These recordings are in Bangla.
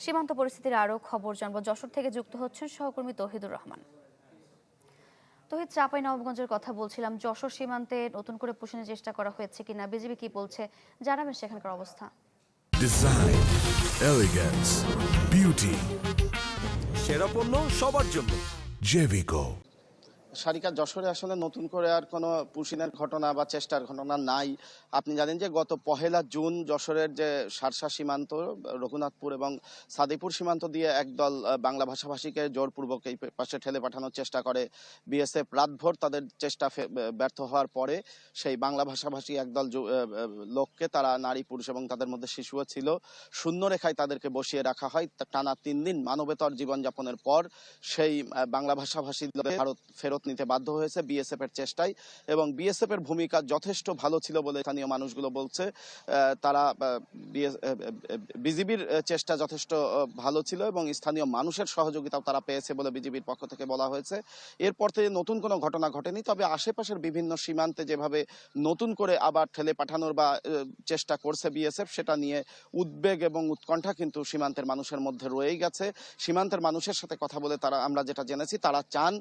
সীমান্ত পরিস্থিতির আরও খবর জানবো। যশোর থেকে যুক্ত হচ্ছেন সহকর্মী তৌহিদুর রহমান। তৌহিদ, চাঁপাইনবাবগঞ্জের কথা বলছিলাম, যশোর সীমান্তে নতুন করে পুষিনের চেষ্টা করা হয়েছে কিনা, বিজিবি কি বলছে, জানাবেন সেখানকার অবস্থা। ডিজাইন, এলিগেন্স, বিউটি, সেরা পণ্য সবার জন্য। জেভিকো। সারিকা, যশোরে আসলে নতুন করে আর কোনো পুশিনের ঘটনা বা চেষ্টার ঘটনা নাই। আপনি জানেন যে গত 1 জুন যশোরের যে শার্শা সীমান্ত, রঘুনাথপুর এবং সাদিপুর সীমান্ত দিয়ে একদল বাংলা ভাষাভাষীকে জোরপূর্বক এই পাশে ঠেলে পাঠানোর চেষ্টা করে বিএসএফ। রাতভর তাদের চেষ্টা ব্যর্থ হওয়ার পরে সেই বাংলা ভাষাভাষী একদল লোককে, তারা নারী পুরুষ এবং তাদের মধ্যে শিশুও ছিল, শূন্য রেখায় তাদেরকে বসিয়ে রাখা হয়। টানা 3 দিন মানবেতর জীবনযাপনের পর সেই বাংলা ভাষাভাষী ভারত ফেরত নিতে বাধ্য হয়েছে বিএসএফ এর চেষ্টায়। এবং বিএসএফ এর ভূমিকা যথেষ্ট ভালো ছিল বলে স্থানীয় মানুষগুলো বলছে। তারা বিজিবির চেষ্টা যথেষ্ট ভালো ছিল এবং স্থানীয় মানুষের সহযোগিতাও তারা পেয়েছে বলে বিজিবির পক্ষ থেকে বলা হয়েছে। এরপর থেকে নতুন কোনো ঘটনা ঘটেনি, তবে আশেপাশের বিভিন্ন সীমান্তে যেভাবে নতুন করে আবার ঠেলে পাঠানোর বা চেষ্টা করছে বিএসএফ, সেটা নিয়ে উদ্বেগ এবং উৎকণ্ঠা কিন্তু সীমান্তের মানুষের মধ্যে রয়েই গেছে। সীমান্তের মানুষের সাথে কথা বলে আমরা যেটা জেনেছি, তারা চান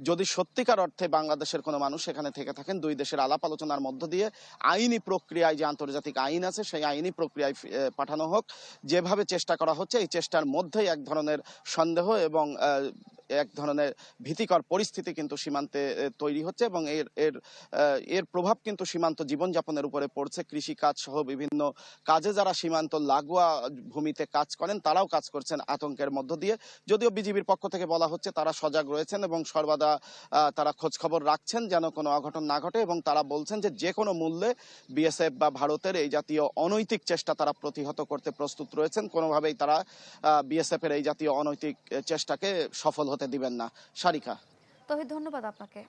যদি সত্যিকার অর্থে বাংলাদেশের কোনো মানুষ এখানে থেকে থাকেন, দুই দেশের আলাপ আলোচনার মধ্য দিয়ে আইনি প্রক্রিয়ায়, যে আন্তর্জাতিক আইন আছে সেই আইনি প্রক্রিয়ায় পাঠানো হোক। যেভাবে চেষ্টা করা হচ্ছে, এই চেষ্টার মধ্যেই এক ধরনের সন্দেহ এবং এক ধরনের ভীতিকর পরিস্থিতি কিন্তু সীমান্তে তৈরি হচ্ছে এবং এর প্রভাব কিন্তু সীমান্ত জীবনযাপনের উপরে পড়ছে। কৃষিকাজ সহ বিভিন্ন কাজে যারা সীমান্ত লাগোয়া ভূমিতে কাজ করেন, তারাও কাজ করছেন আতঙ্কের মধ্য দিয়ে। যদিও বিজিবির পক্ষ থেকে বলা হচ্ছে তারা সজাগ রয়েছেন এবং সর্বদা তারা খোঁজ খবর রাখছেন যেন কোনো অঘটন না ঘটে, এবং তারা বলছেন যে কোনো মূল্যে বিএসএফ বা ভারতের এই জাতীয় অনৈতিক চেষ্টা তারা প্রতিহত করতে প্রস্তুত রয়েছেন। কোনোভাবেই তারা বিএসএফ এর এই জাতীয় অনৈতিক চেষ্টাকে সফল হতে দিবেন না। সারিকা। তৌহিদ, ধন্যবাদ আপনাকে।